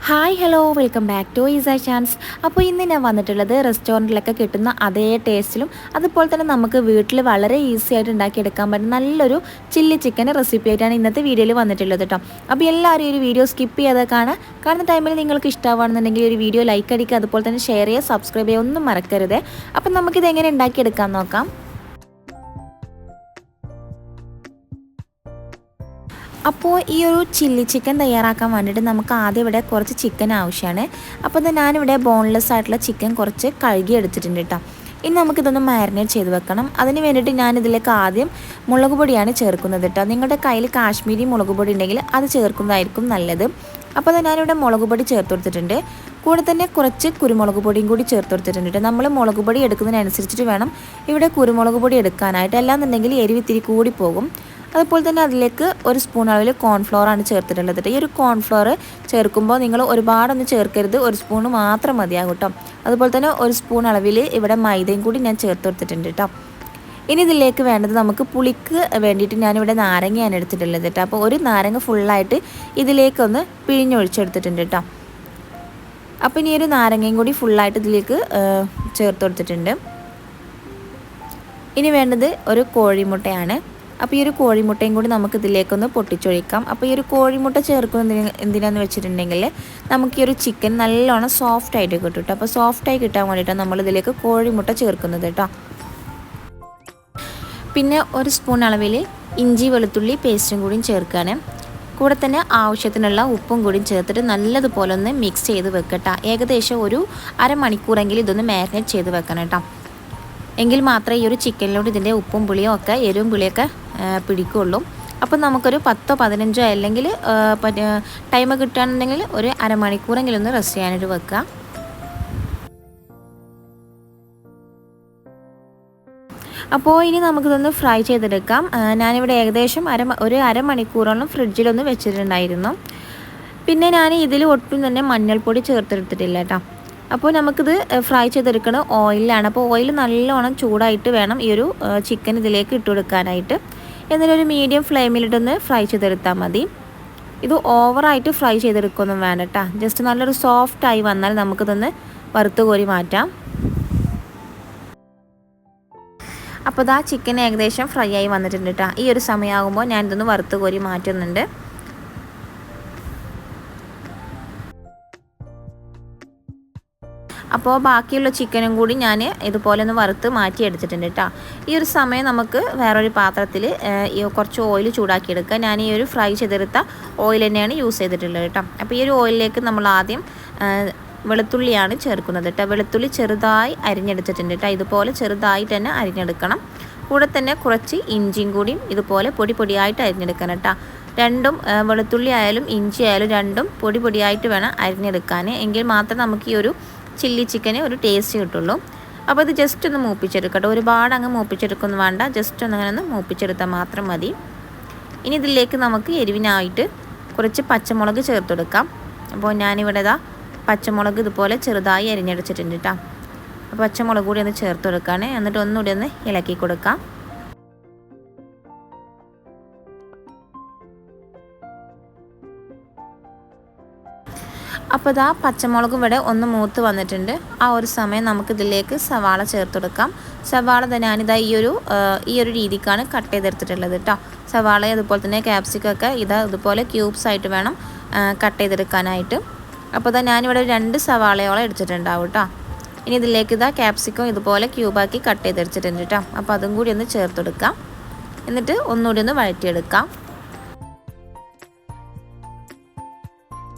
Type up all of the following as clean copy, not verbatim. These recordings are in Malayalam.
Hi hello welcome back to ഈസ ചാൻസ്. അപ്പോൾ ഇന്ന് ഞാൻ വന്നിട്ടുള്ളത് റെസ്റ്റോറൻറ്റിലൊക്കെ കിട്ടുന്ന അതേ ടേസ്റ്റിലും അതുപോലെ തന്നെ നമുക്ക് വീട്ടിൽ വളരെ ഈസി ആയിട്ട് ഉണ്ടാക്കിയെടുക്കാൻ പറ്റുന്ന നല്ലൊരു ചില്ലി ചിക്കൻ റെസിപ്പി ആയിട്ടാണ് ഇന്നത്തെ വീഡിയോയിൽ വന്നിട്ടുള്ളത് കേട്ടോ. അപ്പോൾ എല്ലാവരും ഈ ഒരു വീഡിയോ സ്കിപ്പ് ചെയ്യാതെ കാണുന്ന ടൈമിൽ നിങ്ങൾക്ക് ഇഷ്ടമാണെന്നുണ്ടെങ്കിൽ ഒരു വീഡിയോ ലൈക്ക് അടിക്കുക, അതുപോലെ തന്നെ ഷെയർ ചെയ്യുക, സബ്സ്ക്രൈബ് ചെയ്യുക, ഒന്നും മറക്കരുത്. അപ്പം നമുക്കിത് എങ്ങനെ ഉണ്ടാക്കിയെടുക്കാൻ നോക്കാം. അപ്പോൾ ഈ ഒരു ചില്ലി ചിക്കൻ തയ്യാറാക്കാൻ വേണ്ടിയിട്ട് നമുക്ക് ആദ്യം ഇവിടെ കുറച്ച് ചിക്കൻ ആവശ്യമാണ്. അപ്പോൾ ഞാനിവിടെ ബോൺലെസ് ആയിട്ടുള്ള ചിക്കൻ കുറച്ച് കഴുകി എടുത്തിട്ടുണ്ട് കേട്ടോ. ഇനി നമുക്കിതൊന്ന് മാരിനേറ്റ് ചെയ്ത് വെക്കണം. അതിന് വേണ്ടിയിട്ട് ഞാനിതിലേക്ക് ആദ്യം മുളക് പൊടിയാണ് ചേർക്കുന്നത് കേട്ടോ. നിങ്ങളുടെ കയ്യിൽ കാശ്മീരി മുളക് പൊടി ഉണ്ടെങ്കിൽ അത് ചേർക്കുന്നതായിരിക്കും നല്ലത്. അപ്പോൾ ഞാനിവിടെ മുളക് പൊടി ചേർത്ത് കൊടുത്തിട്ടുണ്ട്. കൂടെ തന്നെ കുറച്ച് കുരുമുളക് പൊടിയും കൂടി ചേർത്ത് കൊടുത്തിട്ടുണ്ട് കേട്ടോ. നമ്മൾ മുളക് പൊടി എടുക്കുന്നതിനനുസരിച്ചിട്ട് വേണം ഇവിടെ കുരുമുളക് പൊടി എടുക്കാനായിട്ട്, അല്ലാന്നുണ്ടെങ്കിൽ എരിവ് ഇത്തിരി കൂടി പോകും. അതുപോലെ തന്നെ അതിലേക്ക് ഒരു സ്പൂൺ അളവിൽ കോൺഫ്ലോറാണ് ചേർത്തിട്ടുള്ളത്. ഈ ഒരു കോൺഫ്ലോർ ചേർക്കുമ്പോൾ നിങ്ങൾ ഒരുപാടൊന്നും ചേർക്കരുത്, ഒരു സ്പൂൺ മാത്രം മതിയാകും കേട്ടോ. അതുപോലെ തന്നെ ഒരു സ്പൂൺ അളവിൽ ഇവിടെ മൈദയും കൂടി ഞാൻ ചേർത്ത് കൊടുത്തിട്ടുണ്ട് കേട്ടോ. ഇനി ഇതിലേക്ക് വേണ്ടത് നമുക്ക് പുളിക്ക് വേണ്ടിയിട്ട് ഞാനിവിടെ നാരങ്ങയാണ് എടുത്തിട്ടുള്ളത് കേട്ടോ. അപ്പോൾ ഒരു നാരങ്ങ ഫുള്ളായിട്ട് ഇതിലേക്കൊന്ന് പിഴിഞ്ഞൊഴിച്ചെടുത്തിട്ടുണ്ട് കേട്ടോ. അപ്പോൾ ഇനി ഒരു നാരങ്ങയും കൂടി ഫുള്ളായിട്ട് ഇതിലേക്ക് ചേർത്ത് കൊടുത്തിട്ടുണ്ട്. ഇനി വേണ്ടത് ഒരു കോഴിമുട്ടയാണ്. അപ്പോൾ ഈ ഒരു കോഴിമുട്ടയും കൂടി നമുക്ക് ഇതിലേക്കൊന്ന് പൊട്ടിച്ചൊഴിക്കാം. അപ്പോൾ ഈ ഒരു കോഴിമുട്ട ചേർക്കുന്നത് എന്തിനാന്ന് വെച്ചിട്ടുണ്ടെങ്കിൽ നമുക്ക് ഈ ഒരു ചിക്കൻ നല്ലോണം സോഫ്റ്റ് ആയിട്ട് കിട്ടും കേട്ടോ. അപ്പോൾ സോഫ്റ്റായി കിട്ടാൻ വേണ്ടിയിട്ടാണ് നമ്മൾ ഇതിലേക്ക് കോഴിമുട്ട ചേർക്കുന്നത് കേട്ടോ. പിന്നെ ഒരു സ്പൂൺ അളവിൽ ഇഞ്ചി വെളുത്തുള്ളി പേസ്റ്റും കൂടി ചേർക്കുകയാണ്. കൂടെ തന്നെ ആവശ്യത്തിനുള്ള ഉപ്പും കൂടി ചേർത്തിട്ട് നല്ലതുപോലെ ഒന്ന് മിക്സ് ചെയ്ത് വെക്കട്ടോ. ഏകദേശം ഒരു അരമണിക്കൂറെങ്കിലും ഇതൊന്ന് മാരിനേറ്റ് ചെയ്ത് വെക്കണം കേട്ടോ. എങ്കിൽ മാത്രമേ ഈ ഒരു ചിക്കനിലോട്ട് ഇതിൻ്റെ ഉപ്പും പുളിയും ഒക്കെ എരിവും പുളിയൊക്കെ പിടിക്കുള്ളൂ. അപ്പോൾ നമുക്കൊരു 10-15 അല്ലെങ്കിൽ ടൈം കിട്ടുകയാണെന്നുണ്ടെങ്കിൽ ഒരു അരമണിക്കൂറെങ്കിലും ഒന്ന് റെസ്റ്റ് ചെയ്യാനായിട്ട് വെക്കുക. അപ്പോൾ ഇനി നമുക്കിതൊന്ന് ഫ്രൈ ചെയ്തെടുക്കാം. ഞാനിവിടെ ഏകദേശം ഒരു അരമണിക്കൂറോളം ഫ്രിഡ്ജിലൊന്ന് വെച്ചിട്ടുണ്ടായിരുന്നു. പിന്നെ ഞാൻ ഇതിൽ ഒട്ടും തന്നെ മഞ്ഞൾപ്പൊടി ചേർത്തെടുത്തിട്ടില്ല കേട്ടോ. അപ്പോൾ നമുക്കിത് ഫ്രൈ ചെയ്തെടുക്കണം ഓയിലാണ്. അപ്പോൾ ഓയിൽ നല്ലോണം ചൂടായിട്ട് വേണം ഈ ഒരു ചിക്കൻ ഇതിലേക്ക് ഇട്ട് കൊടുക്കാനായിട്ട്. എന്നിട്ടൊരു മീഡിയം ഫ്ലെയിമിലിട്ടൊന്ന് ഫ്രൈ ചെയ്തെടുത്താൽ മതി. ഇത് ഓവറായിട്ട് ഫ്രൈ ചെയ്തെടുക്കൊന്നും വേണ്ട കേട്ടോ. ജസ്റ്റ് നല്ലൊരു സോഫ്റ്റായി വന്നാൽ നമുക്കിതൊന്ന് വറുത്ത് കോരി മാറ്റാം. അപ്പോൾ ഇതാ ചിക്കൻ ഏകദേശം ഫ്രൈ ആയി വന്നിട്ടുണ്ട് കേട്ടോ. ഈ ഒരു സമയമാകുമ്പോൾ ഞാനിതൊന്ന് വറുത്ത് കോരി മാറ്റുന്നുണ്ട്. അപ്പോൾ ബാക്കിയുള്ള ചിക്കനും കൂടി ഞാൻ ഇതുപോലെ ഒന്ന് വറുത്ത് മാറ്റി എടുത്തിട്ടുണ്ട് കേട്ടോ. ഈ ഒരു സമയം നമുക്ക് വേറൊരു പാത്രത്തിൽ കുറച്ച് ഓയിൽ ചൂടാക്കിയെടുക്കുക. ഞാൻ ഈ ഒരു ഫ്രൈ ചെയ്തെടുത്ത ഓയിൽ തന്നെയാണ് യൂസ് ചെയ്തിട്ടുള്ളത് കേട്ടോ. അപ്പോൾ ഈ ഒരു ഓയിലിലേക്ക് നമ്മൾ ആദ്യം വെളുത്തുള്ളിയാണ് ചേർക്കുന്നത് കേട്ടോ. വെളുത്തുള്ളി ചെറുതായി അരിഞ്ഞെടുത്തിട്ടുണ്ട് കേട്ടോ. ഇതുപോലെ ചെറുതായിട്ട് തന്നെ അരിഞ്ഞെടുക്കണം. കൂടെ തന്നെ കുറച്ച് ഇഞ്ചിയും കൂടിയും ഇതുപോലെ പൊടിയായിട്ട് അരിഞ്ഞെടുക്കണം കേട്ടോ. രണ്ടും വെളുത്തുള്ളി ആയാലും ഇഞ്ചി ആയാലും രണ്ടും പൊടിയായിട്ട് വേണം അരിഞ്ഞെടുക്കാൻ. എങ്കിൽ മാത്രമേ നമുക്ക് ഈ ഒരു ചില്ലി ചിക്കന് ഒരു ടേസ്റ്റ് കിട്ടുള്ളൂ. അപ്പോൾ ഇത് ജസ്റ്റ് ഒന്ന് മൂപ്പിച്ചെടുക്കട്ടെ. ഒരുപാട് അങ്ങ് മൂപ്പിച്ചെടുക്കൊന്നും വേണ്ട, ജസ്റ്റ് ഒന്ന് അങ്ങനെ ഒന്ന് മൂപ്പിച്ചെടുത്താൽ മാത്രം മതി. ഇനി ഇതിലേക്ക് നമുക്ക് എരിവിനായിട്ട് കുറച്ച് പച്ചമുളക് ചേർത്ത് കൊടുക്കാം. അപ്പോൾ ഞാനിവിടെ പച്ചമുളക് ഇതുപോലെ ചെറുതായി അരിഞ്ഞെടുത്തിട്ടുണ്ട് കേട്ടോ. അപ്പോൾ പച്ചമുളക് കൂടി ഒന്ന് ചേർത്ത് കൊടുക്കുകയാണ്. എന്നിട്ട് ഒന്നുകൂടി ഒന്ന് ഇളക്കി കൊടുക്കാം. അപ്പോൾ ഇതാ പച്ചമുളക് ഇവിടെ ഒന്ന് മൂത്ത് വന്നിട്ടുണ്ട്. ആ ഒരു സമയം നമുക്കിതിലേക്ക് സവാള ചേർത്ത് കൊടുക്കാം. സവാള ഞാനിതാ ഈ ഒരു രീതിക്കാണ് കട്ട് ചെയ്തെടുത്തിട്ടുള്ളത് കേട്ടോ. സവാള അതുപോലെ തന്നെ ക്യാപ്സിക്കൊക്കെ ഇതുപോലെ ക്യൂബ്സ് ആയിട്ട് വേണം കട്ട് ചെയ്തെടുക്കാനായിട്ട്. അപ്പോൾ ഞാനിവിടെ 2 സവാളയോളം എടുത്തിട്ടുണ്ടാവും കേട്ടോ. ഇനി ഇതിലേക്ക് ക്യാപ്സിക്കം ഇതുപോലെ ക്യൂബാക്കി കട്ട് ചെയ്തെടുത്തിട്ടുണ്ട് കേട്ടോ. അപ്പോൾ അതും കൂടി ഒന്ന് ചേർത്ത് കൊടുക്കാം. എന്നിട്ട് ഒന്നുകൂടി ഒന്ന് വഴറ്റിയെടുക്കാം.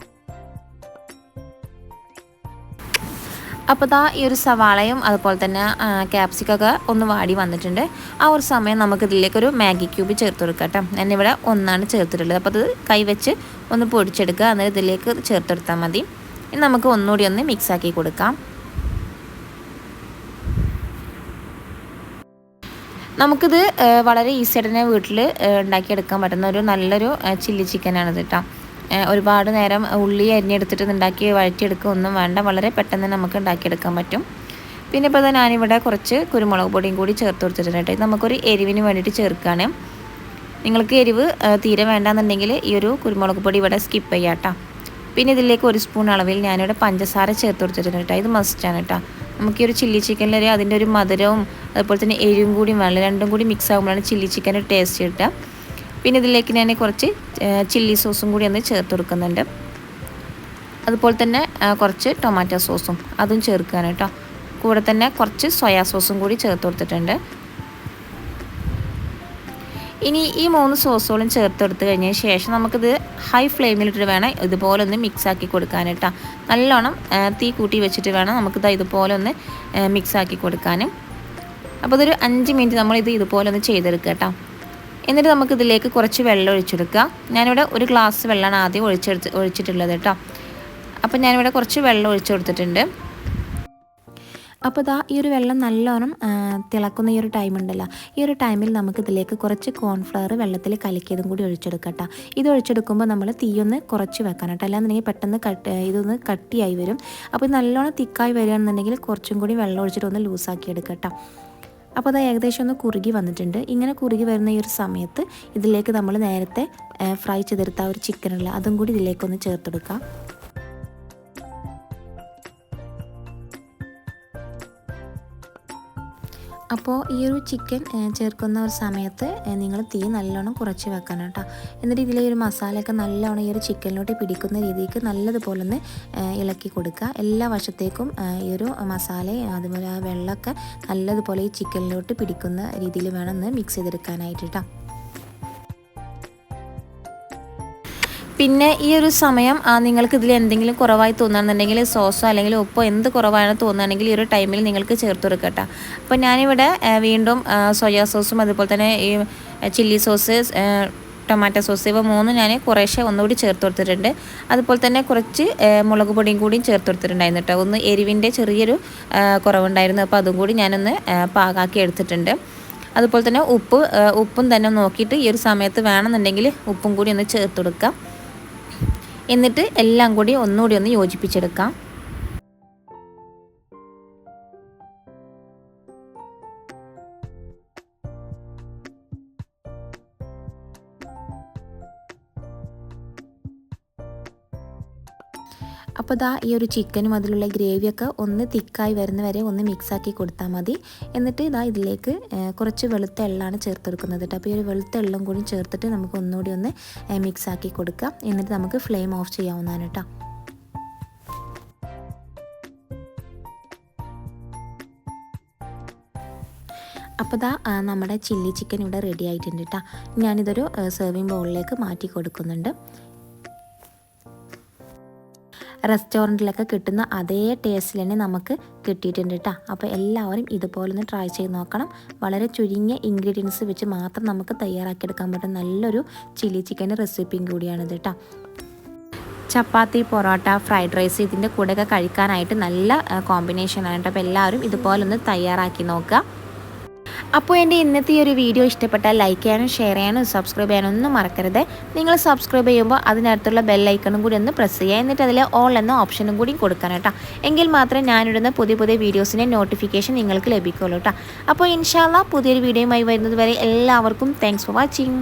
അപ്പോൾ ഈ ഒരു സവാളയും അതുപോലെ തന്നെ ക്യാപ്സിക്കൊക്കെ ഒന്ന് വാടി വന്നിട്ടുണ്ട്. ആ ഒരു സമയം നമുക്കിതിലേക്കൊരു മാഗി ക്യൂബ് ചേർത്ത് കൊടുക്കാം കേട്ടോ. ഞാനിവിടെ 1 ചേർത്തിട്ടുള്ളത്. അപ്പോൾ അത് കൈവച്ച് ഒന്ന് പൊടിച്ചെടുക്കുക. എന്നിട്ട് ഇതിലേക്ക് ചേർത്തെടുത്താൽ മതി. ഇനി നമുക്ക് ഒന്നുകൂടി ഒന്ന് മിക്സാക്കി കൊടുക്കാം. നമുക്കിത് വളരെ ഈസി ആയിട്ട് തന്നെ വീട്ടിൽ ഉണ്ടാക്കിയെടുക്കാൻ പറ്റുന്ന ഒരു നല്ലൊരു ചില്ലി ചിക്കനാണിത് കേട്ടോ. ഒരുപാട് നേരം ഉള്ളി അരിഞ്ഞെടുത്തിട്ട് ഉണ്ടാക്കി വഴറ്റിയെടുക്കുക ഒന്നും വേണ്ട, വളരെ പെട്ടെന്ന് നമുക്ക് ഉണ്ടാക്കിയെടുക്കാൻ പറ്റും. പിന്നെ ഇപ്പോൾ ഞാനിവിടെ കുറച്ച് കുരുമുളക് പൊടിയും കൂടി ചേർത്ത് കൊടുത്തിട്ടുണ്ട് കേട്ടോ. ഇത് നമുക്കൊരു എരിവിന് വേണ്ടിയിട്ട് ചേർക്കുകയാണ്. നിങ്ങൾക്ക് എരിവ് തീരെ വേണ്ടാന്നുണ്ടെങ്കിൽ ഈ ഒരു കുരുമുളക് പൊടി ഇവിടെ സ്കിപ്പ് ചെയ്യാം കേട്ടോ. പിന്നെ ഇതിലേക്ക് 1 സ്പൂൺ അളവിൽ ഞാനിവിടെ പഞ്ചസാര ചേർത്ത് കൊടുത്തിട്ടുണ്ട് കേട്ടോ. ഇത് മസ്റ്റാണ് കേട്ടോ. നമുക്ക് ഈ ഒരു ചില്ലി ചിക്കനിൽ അതിൻ്റെ ഒരു മധുരവും അതുപോലെ തന്നെ എരിവും കൂടി വേണം. രണ്ടും കൂടി മിക്സ് ആകുമ്പോഴാണ് ചില്ലി ചിക്കൻ്റെ ടേസ്റ്റ് കിട്ടുക. പിന്നെ ഇതിലേക്ക് ഞാൻ കുറച്ച് ചില്ലി സോസും കൂടി ഒന്ന് ചേർത്ത് കൊടുക്കുന്നുണ്ട്. അതുപോലെ തന്നെ കുറച്ച് ടൊമാറ്റോ സോസും അതും ചേർക്കാൻ കേട്ടോ. കൂടെ തന്നെ കുറച്ച് സോയാ സോസും കൂടി ചേർത്ത് കൊടുത്തിട്ടുണ്ട്. ഇനി ഈ 3 സോസുകളും ചേർത്തെടുത്ത് കഴിഞ്ഞതിന് ശേഷം നമുക്കിത് ഹൈ ഫ്ലെയിമിലിട്ട് വേണം ഇതുപോലെ ഒന്ന് മിക്സാക്കി കൊടുക്കാൻ കേട്ടോ. നല്ലോണം തീ കൂട്ടി വെച്ചിട്ട് വേണം നമുക്കിത് ഇതുപോലെ ഒന്ന് മിക്സാക്കി കൊടുക്കാനും. അപ്പോൾ ഇതൊരു 5 മിനിറ്റ് നമ്മളിത് ഇതുപോലെ ഒന്ന് ചെയ്തെടുക്കുക കേട്ടോ. എന്നിട്ട് നമുക്കിതിലേക്ക് കുറച്ച് വെള്ളം ഒഴിച്ചെടുക്കുക. ഞാനിവിടെ 1 ഗ്ലാസ് വെള്ളമാണ് ആദ്യം ഒഴിച്ചിട്ടുള്ളത് കേട്ടോ. അപ്പോൾ ഞാനിവിടെ കുറച്ച് വെള്ളം ഒഴിച്ചു കൊടുത്തിട്ടുണ്ട്. അപ്പോൾ ഇതാ ഈ ഒരു വെള്ളം നല്ലോണം തിളക്കുന്ന ഈ ഒരു ടൈം ഉണ്ടല്ലോ, ഈ ഒരു ടൈമിൽ നമുക്കിതിലേക്ക് കുറച്ച് കോൺഫ്ലവർ വെള്ളത്തിൽ കലക്കിയതും കൂടി ഒഴിച്ചെടുക്കട്ടോ. ഇത് ഒഴിച്ചെടുക്കുമ്പോൾ നമ്മൾ തീയൊന്ന് കുറച്ച് വെക്കണം കേട്ടോ, അല്ലാന്നുണ്ടെങ്കിൽ പെട്ടെന്ന് ഇതൊന്ന് കട്ടിയായി വരും. അപ്പോൾ നല്ലോണം തിക്കായി വരികയാണെന്നുണ്ടെങ്കിൽ കുറച്ചും കൂടി വെള്ളം ഒഴിച്ചിട്ട് ഒന്ന് ലൂസാക്കി എടുക്കട്ടോ. അപ്പോൾ അത് ഏകദേശം ഒന്ന് കുറുകി വന്നിട്ടുണ്ട്. ഇങ്ങനെ കുറുകി വരുന്ന ഈ ഒരു സമയത്ത് ഇതിലേക്ക് നമ്മൾ നേരത്തെ ഫ്രൈ ചെയ്തെടുത്ത ആ ഒരു ചിക്കനുള്ള അതും കൂടി ഇതിലേക്കൊന്ന് ചേർത്തെടുക്കാം. അപ്പോൾ ഈ ഒരു ചിക്കൻ ചേർക്കുന്ന ഒരു സമയത്ത് നിങ്ങൾ തീ നല്ലോണം കുറച്ച് വെക്കണം കേട്ടോ. എന്നിട്ട് ഇതിലെ ഒരു മസാലയൊക്കെ നല്ലോണം ഈ ഒരു ചിക്കനിലോട്ട് പിടിക്കുന്ന രീതിക്ക് നല്ലതുപോലെ ഒന്ന് ഇളക്കി കൊടുക്കുക. എല്ലാ വശത്തേക്കും ഈ ഒരു മസാലയും അതുപോലെ ആ വെള്ളമൊക്കെ നല്ലതുപോലെ ഈ ചിക്കനിലോട്ട് പിടിക്കുന്ന രീതിയിൽ വേണം ഒന്ന് മിക്സ് ചെയ്തെടുക്കാനായിട്ട് കേട്ടോ. പിന്നെ ഈ ഒരു സമയം നിങ്ങൾക്ക് ഇതിൽ എന്തെങ്കിലും കുറവായി തോന്നുകയാണെന്നുണ്ടെങ്കിൽ സോസോ അല്ലെങ്കിൽ ഉപ്പോ എന്ത് കുറവാണ് തോന്നുകയാണെങ്കിൽ ഈ ഒരു ടൈമിൽ നിങ്ങൾക്ക് ചേർത്ത് കൊടുക്കട്ടോ. അപ്പോൾ ഞാനിവിടെ വീണ്ടും സോയാ സോസും അതുപോലെ തന്നെ ഈ ചില്ലി സോസ്, ടൊമാറ്റോ സോസ് ഇവ 3 ഞാൻ കുറേശ്ശെ ഒന്നുകൂടി ചേർത്ത് കൊടുത്തിട്ടുണ്ട്. അതുപോലെ തന്നെ കുറച്ച് മുളക് പൊടിയും കൂടിയും ചേർത്ത് കൊടുത്തിട്ടുണ്ടായിരുന്നു കേട്ടോ. ഒന്ന് എരിവിൻ്റെ ചെറിയൊരു കുറവുണ്ടായിരുന്നു, അപ്പോൾ അതും കൂടി ഞാനൊന്ന് പാകാക്കി എടുത്തിട്ടുണ്ട്. അതുപോലെ തന്നെ ഉപ്പും തന്നെ നോക്കിയിട്ട് ഈ ഒരു സമയത്ത് വേണമെന്നുണ്ടെങ്കിൽ ഉപ്പും കൂടി ഒന്ന് ചേർത്ത് കൊടുക്കാം. എന്നിട്ട് എല്ലാം കൂടി ഒന്നുകൂടി ഒന്ന് യോജിപ്പിച്ചെടുക്കാം. അപ്പോൾ ഇതാ ഈ ഒരു ചിക്കനും അതിലുള്ള ഗ്രേവിയൊക്കെ ഒന്ന് തിക്കായി വരുന്ന വരെ ഒന്ന് മിക്സാക്കി കൊടുത്താൽ മതി. എന്നിട്ട് ഇതാ ഇതിലേക്ക് കുറച്ച് വെളുത്ത എള്ളാണ് ചേർത്ത് കൊടുക്കുന്നത് കേട്ടോ. അപ്പോൾ ഈ ഒരു വെളുത്ത എള്ളും കൂടി ചേർത്തിട്ട് നമുക്ക് ഒന്നുകൂടി ഒന്ന് മിക്സാക്കി കൊടുക്കാം. എന്നിട്ട് നമുക്ക് ഫ്ലെയിം ഓഫ് ചെയ്യാവുന്നതാണ് കേട്ടോ. അപ്പോൾ ഇതാ നമ്മുടെ ചില്ലി ചിക്കൻ ഇവിടെ റെഡി ആയിട്ടുണ്ട് കേട്ടോ. ഞാനിതൊരു സെർവിങ് ബൗളിലേക്ക് മാറ്റി കൊടുക്കുന്നുണ്ട്. റെസ്റ്റോറൻറ്റിലൊക്കെ കിട്ടുന്ന അതേ ടേസ്റ്റിൽ തന്നെ നമുക്ക് കിട്ടിയിട്ടുണ്ട് കേട്ടോ. അപ്പോൾ എല്ലാവരും ഇതുപോലെ ഒന്ന് ട്രൈ ചെയ്ത് നോക്കണം. വളരെ ചുരുങ്ങിയ ഇൻഗ്രീഡിയൻസ് വെച്ച് മാത്രം നമുക്ക് തയ്യാറാക്കിയെടുക്കാൻ പറ്റുന്ന നല്ലൊരു ചില്ലി ചിക്കൻ്റെ റെസിപ്പിയും കൂടിയാണിത് കേട്ടോ. ചപ്പാത്തി, പൊറോട്ട, ഫ്രൈഡ് റൈസ് ഇതിൻ്റെ കൂടെയൊക്കെ കഴിക്കാനായിട്ട് നല്ല കോമ്പിനേഷനാണ് കേട്ടോ. അപ്പോൾ എല്ലാവരും ഇതുപോലെ ഒന്ന് തയ്യാറാക്കി നോക്കുക. അപ്പോൾ എൻ്റെ ഇന്നത്തെ ഈ ഒരു വീഡിയോ ഇഷ്ടപ്പെട്ടാൽ ലൈക്ക് ചെയ്യാനും ഷെയർ ചെയ്യാനും സബ്സ്ക്രൈബ് ചെയ്യാനും ഒന്നും മറക്കരുത്. നിങ്ങൾ സബ്സ്ക്രൈബ് ചെയ്യുമ്പോൾ അതിനടുത്തുള്ള ബെല്ലൈക്കണും കൂടി ഒന്ന് പ്രസ് ചെയ്യുക. എന്നിട്ട് അതിൽ ഓൾ എന്ന ഓപ്ഷനും കൂടി കൊടുക്കണം കേട്ടോ. എങ്കിൽ മാത്രമേ ഞാനിടുന്ന പുതിയ പുതിയ വീഡിയോസിൻ്റെ നോട്ടിഫിക്കേഷൻ നിങ്ങൾക്ക് ലഭിക്കുള്ളൂ കേട്ടോ. അപ്പോൾ ഇൻഷാ അല്ലാഹ് പുതിയൊരു വീഡിയോയുമായി വരുന്നത് വരെ എല്ലാവർക്കും താങ്ക്സ് ഫോർ വാച്ചിങ്.